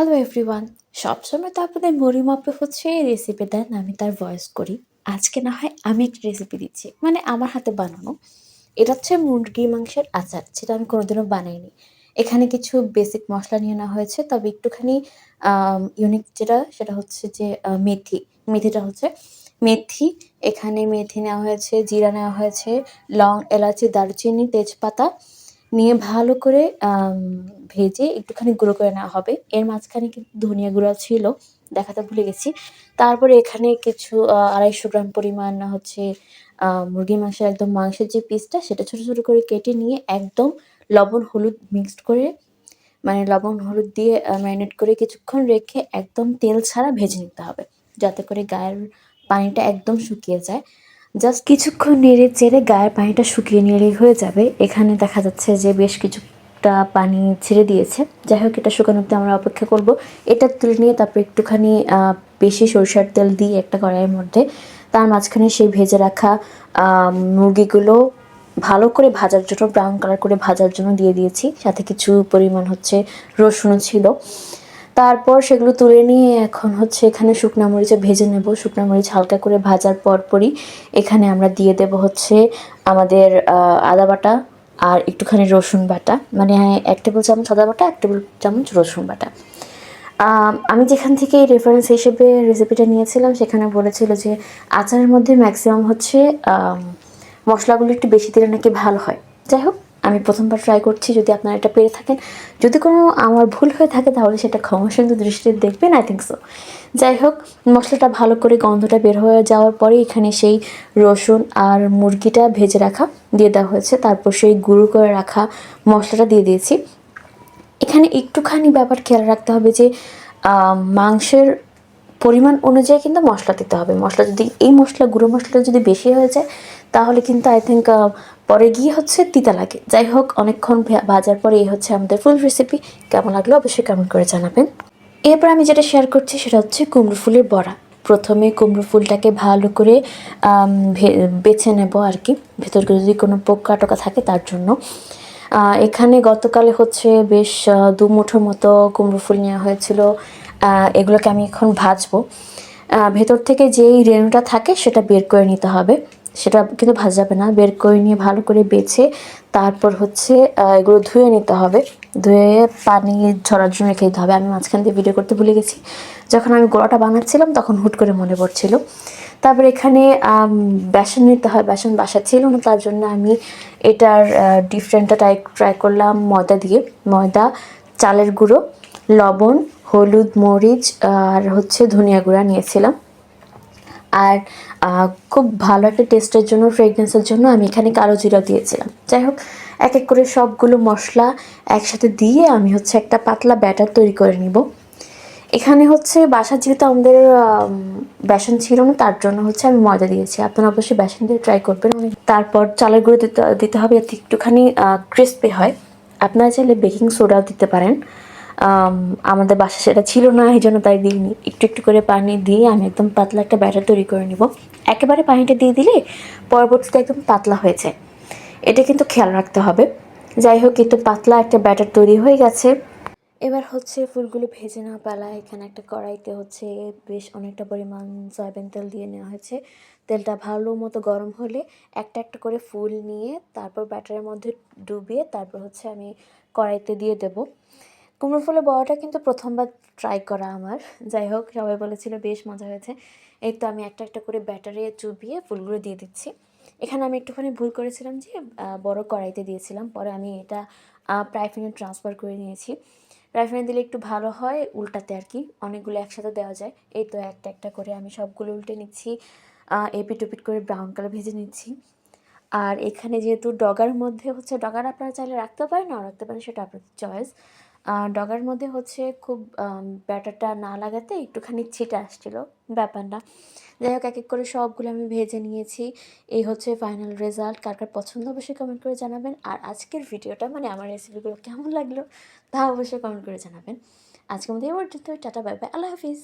Hello everyone. সবসময় তো আপনাদের মরিমাপে হচ্ছে রেসিপি দেন, আমি তার ভয়েস করি। আজকে না হয় আমি একটা রেসিপি দিচ্ছি, মানে আমার হাতে বানানো। এটা হচ্ছে মুরগি মাংসের আচার, যেটা আমি কোনোদিনও বানাইনি। এখানে কিছু বেসিক মশলা নিয়ে নেওয়া হয়েছে, তবে একটুখানি ইউনিক যেটা সেটা হচ্ছে যে মেথি। মেথিটা হচ্ছে মেথি। এখানে মেথি নেওয়া হয়েছে, জিরা নেওয়া হয়েছে, লং, এলাচি, দারুচিনি, তেজপাতা নিয়ে ভালো করে ভেজে একটুখানি গুঁড়ো করে নেওয়া হবে। এর মাঝখানে কিন্তু ধনিয়া গুঁড়া ছিল, দেখাতে ভুলে গেছি। তারপরে এখানে কিছু ২৫০ গ্রাম পরিমাণ হচ্ছে মুরগির মাংসের একদম মাংসের যে পিসটা সেটা ছোটো ছোটো করে কেটে নিয়ে একদম লবণ হলুদ মিক্সড করে, মানে লবণ হলুদ দিয়ে ম্যারিনেট করে কিছুক্ষণ রেখে একদম তেল ছাড়া ভেজে নিতে হবে, যাতে করে গায়ের পানিটা একদম শুকিয়ে যায়। জাস্ট কিছুক্ষণ নেড়ে চেড়ে গায়ের পানিটা শুকিয়ে নিলেই হয়ে যাবে। এখানে দেখা যাচ্ছে যে বেশ কিছুটা পানি ছেড়ে দিয়েছে। যাই হোক, এটা শুকানো অবধি আমরা অপেক্ষা করব। এটা তুলে নিয়ে তারপর একটুখানি বেশি সরিষার তেল দিয়ে একটা কড়াইয়ের মধ্যে তার মাঝখানে সেই ভেজে রাখা মুরগিগুলো ভালো করে ভাজার জন্য, ব্রাউন কালার করে ভাজার জন্য দিয়ে দিয়েছি। সাথে কিছু পরিমাণ হচ্ছে রসুনও ছিল। তারপর সেগুলো তুলে নিয়ে এখন হচ্ছে এখানে শুকনো মরিচে ভেজে নেব। শুকনো মরিচ হালকা করে ভাজার পরপরই এখানে আমরা দিয়ে দেব হচ্ছে আমাদের আদা বাটা আর একটুখানি রসুন বাটা, মানে ১ টেবিল চামচ আদা বাটা, ১ টেবিল চামচ রসুন বাটা। আমি যেখান থেকে রেফারেন্স হিসেবে রেসিপিটা নিয়েছিলাম সেখানে বলেছিল যে আচারের মধ্যে ম্যাক্সিমাম হচ্ছে মশলাগুলো একটু বেশি দিলে নাকি ভালো হয়। যাই হোক, আমি প্রথমবার ট্রাই করছি, যদি আপনারা এটা পেরে থাকেন। যদি কোনো আমার ভুল হয়ে থাকে তাহলে সেটা ক্ষমাসুন্দর দৃষ্টিতে দেখবেন, আই থিঙ্ক সো। যাই হোক, মশলাটা ভালো করে গন্ধটা বের হয়ে যাওয়ার পরে এখানে সেই রসুন আর মুরগিটা ভেজে রাখা দিয়ে দেওয়া হয়েছে। তারপর সেই গুঁড়ো করে রাখা মশলাটা দিয়ে দিয়েছি। এখানে একটুখানি ব্যাপার খেয়াল রাখতে হবে যে মাংসের পরিমাণ অনুযায়ী কিন্তু মশলা দিতে হবে। মশলা যদি এই গুঁড়ো মশলাটা যদি বেশি হয়ে যায় তাহলে কিন্তু আই থিঙ্ক পরে গিয়ে হচ্ছে তিতা লাগে। যাই হোক, অনেকক্ষণ ভাজার পরে এই হচ্ছে আমাদের ফুল রেসিপি। কেমন লাগলো অবশ্যই কমেন্ট করে জানাবেন। এরপর আমি যেটা শেয়ার করছি সেটা হচ্ছে কুমড়ো ফুলের বড়া। প্রথমে কুমড়ো ফুলটাকে ভালো করে বেছে নেব আর কি, ভেতরে যদি কোনো পোকা টোকা থাকে তার জন্য। এখানে গতকালে হচ্ছে বেশ ২ মুঠোর মতো কুমড়ো ফুল নেওয়া হয়েছিল। এগুলোকে আমি এখন ভাজবো। ভেতর থেকে যেই রেণুটা থাকে সেটা বের করে নিতে হবে, সেটা কিন্তু ভাজা যাবে না। বের করে নিয়ে ভালো করে বেছে তারপর হচ্ছে এগুলো ধুয়ে নিতে হবে। ধুয়ে পানি ঝরার জন্য রেখে দিতে হবে। আমি মাঝখান দিয়ে ভিডিও করতে ভুলে গেছি, যখন আমি গোলাটা বানাচ্ছিলাম তখন হুট করে মনে পড়ছিল। তারপর এখানে বেসন নিতে হয়। বেসন বাসা ছিল না, তার জন্য আমি এটার ডিফারেন্টটা ট্রাই করলাম ময়দা দিয়ে। ময়দা, চালের গুঁড়ো, লবণ, হলুদ, মরিচ আর হচ্ছে ধনিয়া গুঁড়া নিয়েছিলাম। আর খুব ভালো একটা টেস্টের জন্য, ফ্রেগনেন্সের জন্য আমি এখানে কালো জিরা দিয়েছিলাম। যাই হোক, এক এক করে সবগুলো মশলা একসাথে দিয়ে আমি হচ্ছে একটা পাতলা ব্যাটার তৈরি করে নিব। এখানে হচ্ছে বাসার যেহেতু আমাদের বেসন ছিল না, তার জন্য হচ্ছে আমি ময়দা দিয়েছি। আপনারা অবশ্যই বেসন দিয়ে ট্রাই করবেন। তারপর চালের গুঁড়ো দিতে হবে, যাতে একটুখানি ক্রিস্পি হয়। আপনারা চাইলে বেকিং সোডাও দিতে পারেন। আমাদের বাসায় সেটা ছিল না, এই জন্য তাই দিইনি। একটু একটু করে পানি দিয়ে আমি একদম পাতলা একটা ব্যাটার তৈরি করে নিব। একেবারে পানিটা দিয়ে দিলে পরবর্তীতে একদম পাতলা হয়ে যায়, এটা কিন্তু খেয়াল রাখতে হবে। যাই হোক, একটু পাতলা একটা ব্যাটার তৈরি হয়ে গেছে। এবার হচ্ছে ফুলগুলো ভেজে নেওয়া পালা। এখানে একটা কড়াইতে হচ্ছে বেশ অনেকটা পরিমাণ সয়াবিন তেল দিয়ে নেওয়া হয়েছে। তেলটা ভালো মতো গরম হলে একটা একটা করে ফুল নিয়ে তারপর ব্যাটারের মধ্যে ডুবিয়ে তারপর হচ্ছে আমি কড়াইতে দিয়ে দেব। কুমড়ো ফুলের বড়াটা কিন্তু প্রথমবার ট্রাই করা আমার। যাই হোক, সবাই বলেছিল বেশ মজা হয়েছে। এই তো আমি একটা একটা করে ব্যাটারে চুবিয়ে ফুলগুলো দিয়ে দিচ্ছি। এখানে আমি একটুখানি ভুল করেছিলাম যে বড় কড়াইতে দিয়েছিলাম, পরে আমি এটা প্রাইফিনে ট্রান্সফার করে নিয়েছি। প্রাইফিনে দিলে একটু ভালো হয় উল্টাতে আর কি, অনেকগুলো একসাথে দেওয়া যায়। এই তো একটা একটা করে আমি সবগুলো উল্টে নিচ্ছি, এপিট ওপিট করে ব্রাউন কালার ভেজে নিচ্ছি। আর এখানে যেহেতু ডগার মধ্যে হচ্ছে, ডগার আপনারা চাইলে রাখতে পারেন না রাখতে পারেন, সেটা আপনাদের চয়েস। ডগার মধ্যে হচ্ছে খুব ব্যাটারটা না লাগাতে একটুখানি ছিটে আসছিল, ব্যাপার না। যাই হোক, এক এক করে সবগুলো আমি ভেজে নিয়েছি। এই হচ্ছে ফাইনাল রেজাল্ট। কার কার পছন্দ অবশ্যই কমেন্ট করে জানাবেন। আর আজকের ভিডিওটা, মানে আমার রেসিপিগুলো কেমন লাগলো তা অবশ্যই কমেন্ট করে জানাবেন। আজকের মধ্যে এই পর্যন্ত। টাটা, বাই বাই, আল্লাহ হাফিজ।